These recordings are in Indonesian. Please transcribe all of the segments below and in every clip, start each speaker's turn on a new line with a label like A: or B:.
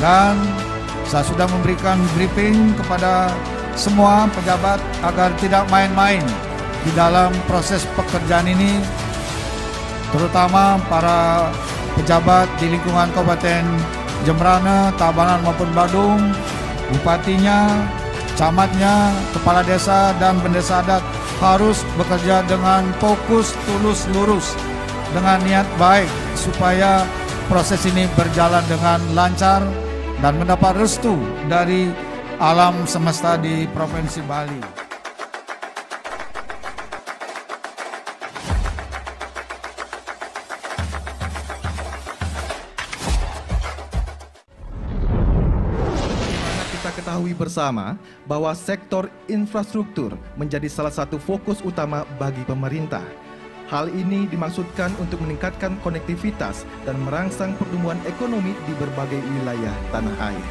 A: Dan saya sudah memberikan briefing kepada semua pejabat agar tidak main-main di dalam proses pekerjaan ini, terutama para pejabat di lingkungan Kabupaten Jembrana, Tabanan maupun Badung, bupatinya, camatnya, kepala desa dan bendesa adat harus bekerja dengan fokus, tulus, lurus, dengan niat baik supaya proses ini berjalan dengan lancar dan mendapat restu dari alam semesta di Provinsi Bali.
B: Kita ketahui bersama bahwa sektor infrastruktur menjadi salah satu fokus utama bagi pemerintah. Hal ini dimaksudkan untuk meningkatkan konektivitas dan merangsang pertumbuhan ekonomi di berbagai wilayah tanah air.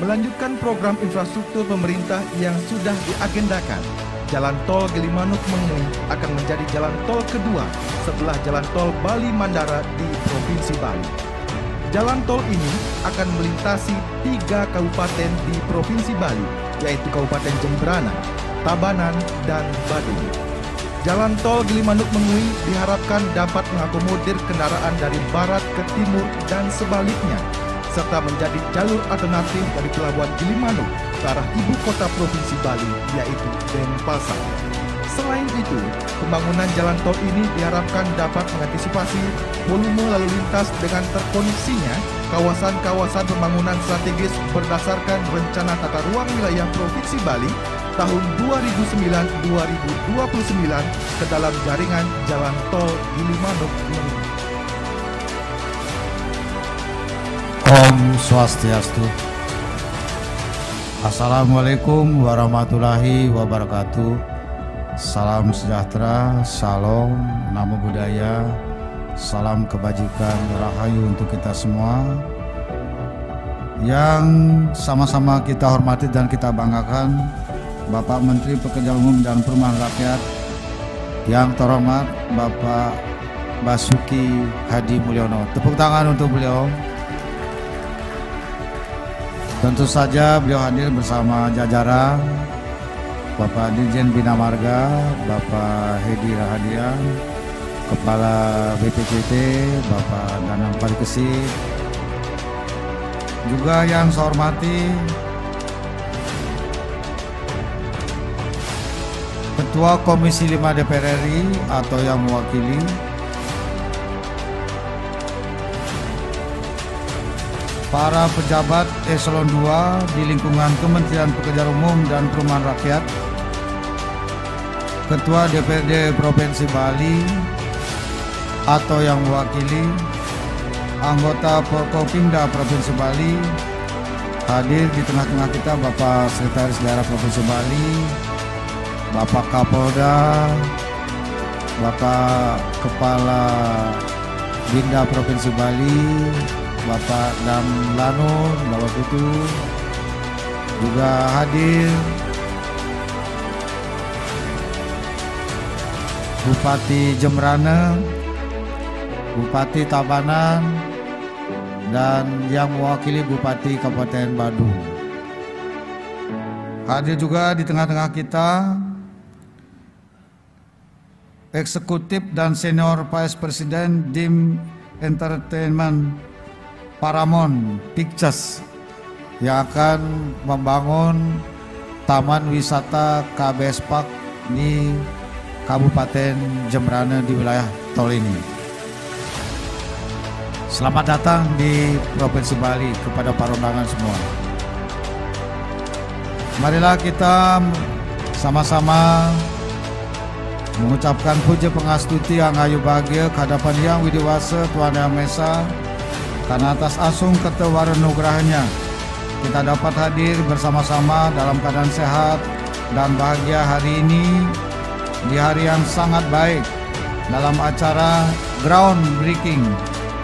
B: Melanjutkan program infrastruktur pemerintah yang sudah diagendakan, Jalan Tol Gilimanuk-Mengui akan menjadi jalan tol kedua setelah Jalan Tol Bali-Mandara di Provinsi Bali. Jalan tol ini akan melintasi 3 kabupaten di Provinsi Bali, yaitu Kabupaten Jembrana, Tabanan, dan Badung. Jalan tol Gilimanuk-Mengui diharapkan dapat mengakomodir kendaraan dari barat ke timur dan sebaliknya, serta menjadi jalur alternatif dari Pelabuhan Gilimanuk ke arah ibu kota Provinsi Bali, yaitu Denpasar. Selain itu, pembangunan jalan tol ini diharapkan dapat mengantisipasi volume lalu lintas dengan terkoneksinya kawasan-kawasan pembangunan strategis berdasarkan Rencana Tata Ruang Wilayah Provinsi Bali tahun 2009-2029 ke dalam jaringan Jalan Tol Gilimanuk-Mengui.
A: Om Swastiastu. Assalamualaikum warahmatullahi wabarakatuh. Salam sejahtera, salam, namo buddhaya, salam kebajikan, rahayu untuk kita semua. Yang sama-sama kita hormati dan kita banggakan Bapak Menteri Pekerjaan Umum dan Perumahan Rakyat yang terhormat Bapak Basuki Hadi Mulyono. Tepuk tangan untuk beliau. Tentu saja beliau hadir bersama jajaran Bapak Dirjen Bina Marga, Bapak Hedi Rahadian, Kepala BPJT, Bapak Danang Parikesit, juga yang saya hormati Ketua Komisi 5 DPR RI atau yang mewakili, para pejabat eselon 2 di lingkungan Kementerian Pekerjaan Umum dan Perumahan Rakyat, Ketua DPRD Provinsi Bali atau yang mewakili, anggota Forkopimda Provinsi Bali, hadir di tengah-tengah kita Bapak Sekretaris Daerah Provinsi Bali, Bapak Kapolda, Bapak Kepala Binda Provinsi Bali, Bapak Damlanur, Bapak Putu, juga hadir Bupati Jembrana, Bupati Tabanan, dan yang mewakili Bupati Kabupaten Badung. Hadir juga di tengah-tengah kita Eksekutif dan Senior Vice President DIM Entertainment Paramount Pictures yang akan membangun Taman Wisata KBS Park di Kabupaten Jembrana di wilayah tol ini. Selamat datang di Provinsi Bali kepada para undangan semua. Marilah kita sama-sama mengucapkan puja pengastuti yang ayu bahagia kehadapan Yang Widiwasa Tuhan Yang Maha Esa, karena atas asung ketewara nugerahnya kita dapat hadir bersama-sama dalam keadaan sehat dan bahagia hari ini, di hari yang sangat baik dalam acara groundbreaking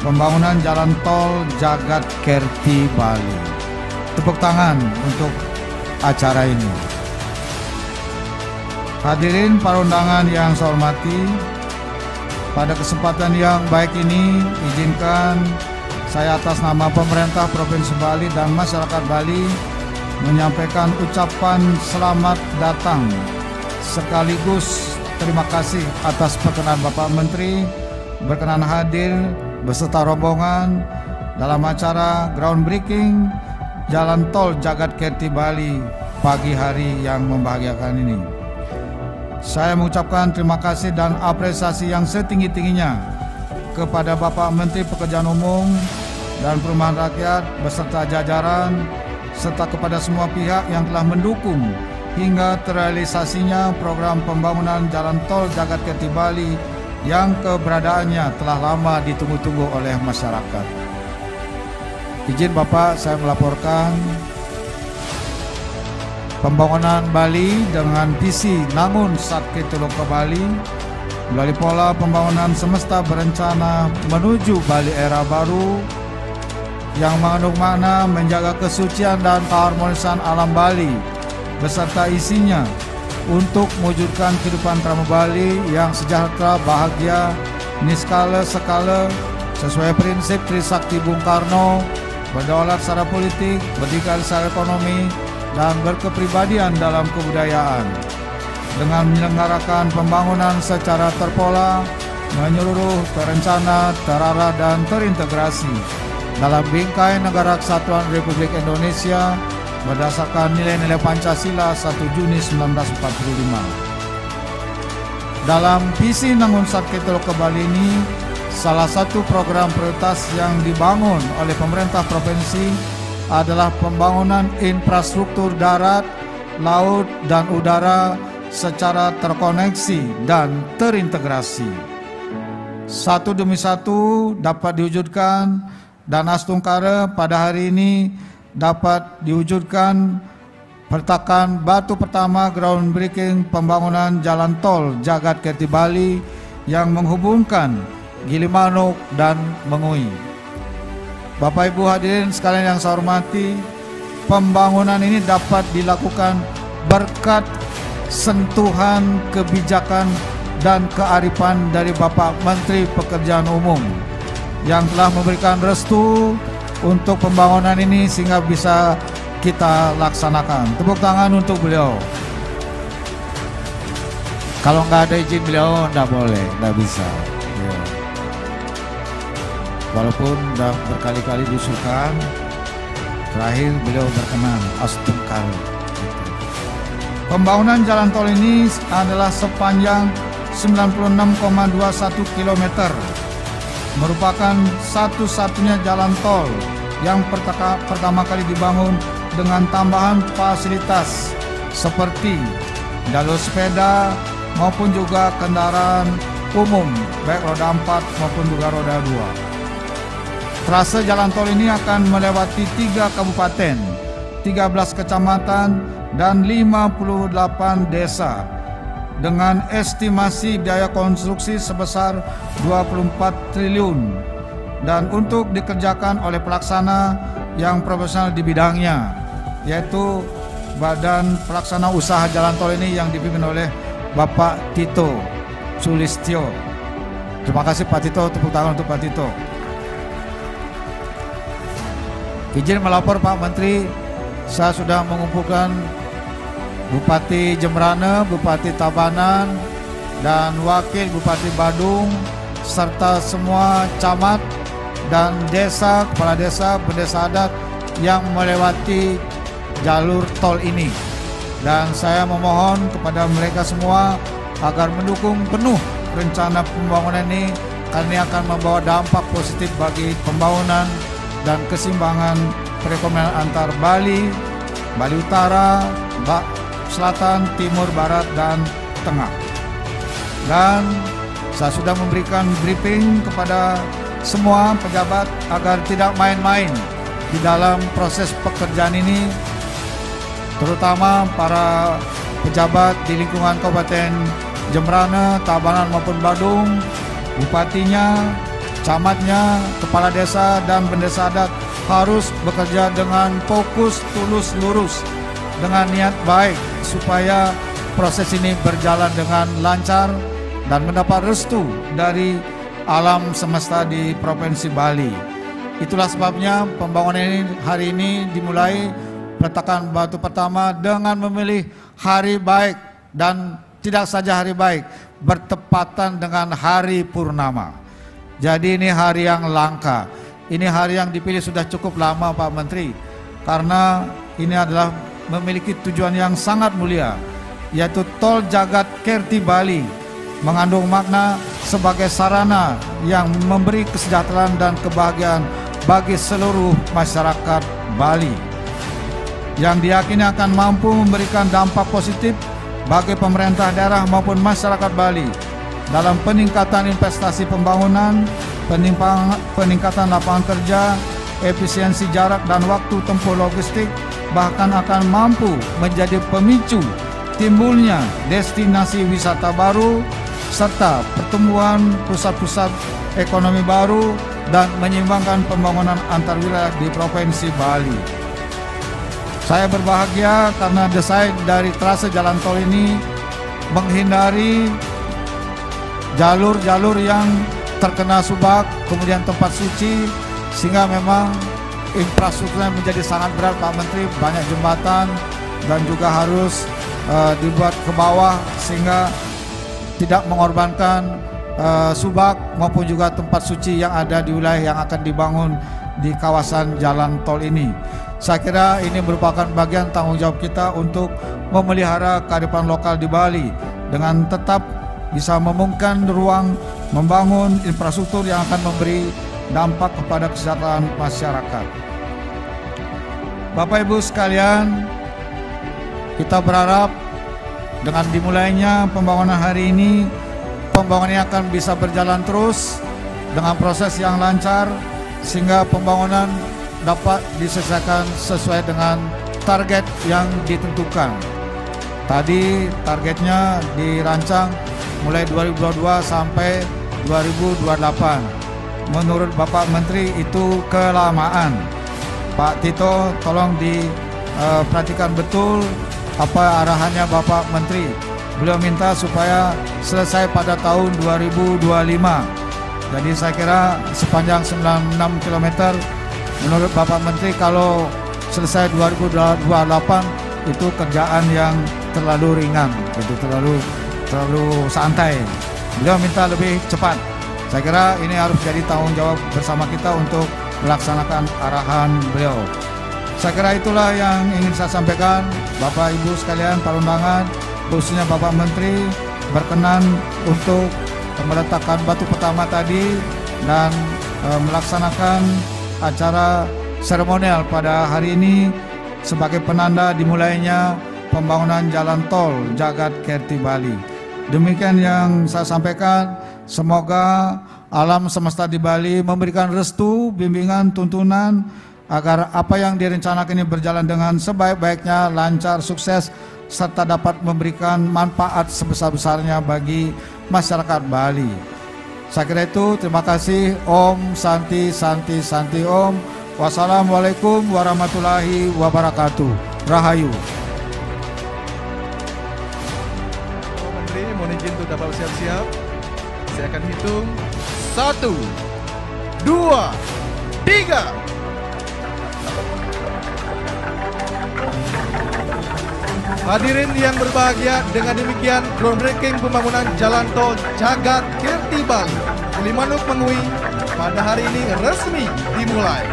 A: pembangunan jalan tol Jagat Kerti Bali. Tepuk tangan untuk acara ini. Hadirin para undangan yang saya hormati, pada kesempatan yang baik ini izinkan saya atas nama pemerintah Provinsi Bali dan masyarakat Bali menyampaikan ucapan selamat datang sekaligus terima kasih atas perkenan Bapak Menteri berkenan hadir beserta rombongan dalam acara groundbreaking Jalan Tol Jagat Kerti Bali pagi hari yang membahagiakan ini. Saya mengucapkan terima kasih dan apresiasi yang setinggi-tingginya kepada Bapak Menteri Pekerjaan Umum dan Perumahan Rakyat beserta jajaran serta kepada semua pihak yang telah mendukung hingga terrealisasinya program pembangunan Jalan Tol Jagat Kerti Bali yang keberadaannya telah lama ditunggu-tunggu oleh masyarakat. Izin Bapak, saya melaporkan pembangunan Bali dengan visi Nangun Satke Toloka Bali melalui pola pembangunan semesta berencana menuju Bali era baru yang mengandung makna menjaga kesucian dan keharmonisan alam Bali beserta isinya untuk mewujudkan kehidupan Tramo Bali yang sejahtera, bahagia, niskala sekala sesuai prinsip Trisakti Bung Karno, berdaulat secara politik, berdikari secara ekonomi, dan berkepribadian dalam kebudayaan dengan menyelenggarakan pembangunan secara terpola, menyeluruh, terencana, terarah, dan terintegrasi dalam bingkai Negara Kesatuan Republik Indonesia berdasarkan nilai-nilai Pancasila 1 Juni 1945. Dalam visi Nangun Satke Toloka Bali ini, salah satu program prioritas yang dibangun oleh pemerintah provinsi adalah pembangunan infrastruktur darat, laut, dan udara secara terkoneksi dan terintegrasi. Satu demi satu dapat diwujudkan dan astungkara pada hari ini dapat diwujudkan peletakan batu pertama groundbreaking pembangunan Jalan Tol Jagat Kerti Bali yang menghubungkan Gilimanuk dan Mengui. Bapak Ibu hadirin sekalian yang saya hormati, pembangunan ini dapat dilakukan berkat sentuhan kebijakan dan kearifan dari Bapak Menteri Pekerjaan Umum yang telah memberikan restu untuk pembangunan ini sehingga bisa kita laksanakan. Tepuk tangan untuk beliau. Kalau nggak ada izin beliau, nggak boleh, nggak bisa. Ya. Walaupun sudah berkali-kali diusulkan, terakhir beliau berkenan astungkal. Pembangunan jalan tol ini adalah sepanjang 96,21 km, merupakan satu-satunya jalan tol yang pertama kali dibangun dengan tambahan fasilitas seperti jalur sepeda maupun juga kendaraan umum baik roda 4 maupun juga roda 2. Trase jalan tol ini akan melewati 3 kabupaten, 13 kecamatan, dan 58 desa dengan estimasi biaya konstruksi sebesar 24 triliun dan untuk dikerjakan oleh pelaksana yang profesional di bidangnya, yaitu Badan Pelaksana Usaha Jalan Tol ini yang dipimpin oleh Bapak Tito Sulistyo. Terima kasih Pak Tito, tepuk tangan untuk Pak Tito. Izin melapor Pak Menteri, saya sudah mengumpulkan Bupati Jembrana, Bupati Tabanan, dan Wakil Bupati Badung, serta semua camat dan desa, kepala desa, pendesa adat yang melewati jalur tol ini. Dan saya memohon kepada mereka semua agar mendukung penuh rencana pembangunan ini karena ini akan membawa dampak positif bagi pembangunan dan keseimbangan perekonomian antar Bali, Bali Utara, Selatan, Timur, Barat, dan Tengah. Dan saya sudah memberikan briefing kepada semua pejabat agar tidak main-main di dalam proses pekerjaan ini, terutama para pejabat di lingkungan Kabupaten Jembrana, Tabanan maupun Badung, bupatinya, camatnya, kepala desa, dan pendesa adat harus bekerja dengan fokus, tulus, lurus, dengan niat baik supaya proses ini berjalan dengan lancar dan mendapat restu dari alam semesta di Provinsi Bali. Itulah sebabnya pembangunan ini hari ini dimulai peletakan batu pertama dengan memilih hari baik, dan tidak saja hari baik, bertepatan dengan hari purnama. Jadi ini hari yang langka. Ini hari yang dipilih sudah cukup lama Pak Menteri, karena ini adalah memiliki tujuan yang sangat mulia, yaitu Tol Jagat Kerti Bali mengandung makna sebagai sarana yang memberi kesejahteraan dan kebahagiaan bagi seluruh masyarakat Bali, yang diyakini akan mampu memberikan dampak positif bagi pemerintah daerah maupun masyarakat Bali dalam peningkatan investasi pembangunan, peningkatan lapangan kerja, efisiensi jarak dan waktu tempuh logistik, bahkan akan mampu menjadi pemicu timbulnya destinasi wisata baru serta pertumbuhan pusat-pusat ekonomi baru dan menyeimbangkan pembangunan antar wilayah di Provinsi Bali. Saya berbahagia karena desain dari trase jalan tol ini menghindari jalur-jalur yang terkena subak, kemudian tempat suci, sehingga memang infrastrukturnya menjadi sangat berat Pak Menteri. Banyak jembatan dan juga harus dibuat ke bawah sehingga tidak mengorbankan subak maupun juga tempat suci yang ada di wilayah yang akan dibangun di kawasan jalan tol ini. Saya kira ini merupakan bagian tanggung jawab kita untuk memelihara kearifan lokal di Bali dengan tetap bisa memungkinkan ruang membangun infrastruktur yang akan memberi dampak kepada kesejahteraan masyarakat. Bapak Ibu sekalian, kita berharap dengan dimulainya pembangunan hari ini, pembangunan akan bisa berjalan terus dengan proses yang lancar sehingga pembangunan dapat diselesaikan sesuai dengan target yang ditentukan. Tadi targetnya dirancang mulai 2022 sampai 2028. Menurut Bapak Menteri itu kelamaan. Pak Tito, tolong diperhatikan betul apa arahannya Bapak Menteri. Beliau minta supaya selesai pada tahun 2025. Jadi saya kira sepanjang 96 km menurut Bapak Menteri kalau selesai 2028 itu kerjaan yang terlalu ringan, itu terlalu santai. Beliau minta lebih cepat. Saya kira ini harus jadi tanggung jawab bersama kita untuk melaksanakan arahan beliau. Saya kira itulah yang ingin saya sampaikan. Bapak Ibu sekalian, para undangan, khususnya Bapak Menteri berkenan untuk meletakkan batu pertama tadi dan melaksanakan acara seremonial pada hari ini sebagai penanda dimulainya pembangunan jalan tol Jagat Kerti Bali. Demikian yang saya sampaikan. Semoga alam semesta di Bali memberikan restu, bimbingan, tuntunan agar apa yang direncanakan ini berjalan dengan sebaik-baiknya, lancar, sukses, serta dapat memberikan manfaat sebesar-besarnya bagi masyarakat Bali. Saya kira itu, terima kasih. Om Santi Santi Santi Om. Wassalamualaikum warahmatullahi wabarakatuh. Rahayu.
B: Bapak Menteri, mohon izin untuk dapat siap-siap. Saya akan hitung 1, 2, 3. Hadirin yang berbahagia, dengan demikian groundbreaking pembangunan jalan tol Jagat Kerti Bali Gilimanuk Mengui pada hari ini resmi dimulai.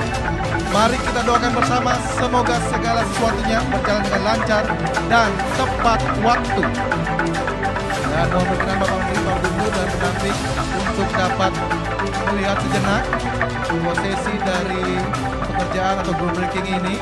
B: Mari kita doakan bersama semoga segala sesuatunya berjalan dengan lancar dan tepat waktu. Dan mohon berkenan Bapak Menteri, Pak Gubernur dan pendamping untuk dapat melihat sejenak prosesi dari pekerjaan atau groundbreaking ini.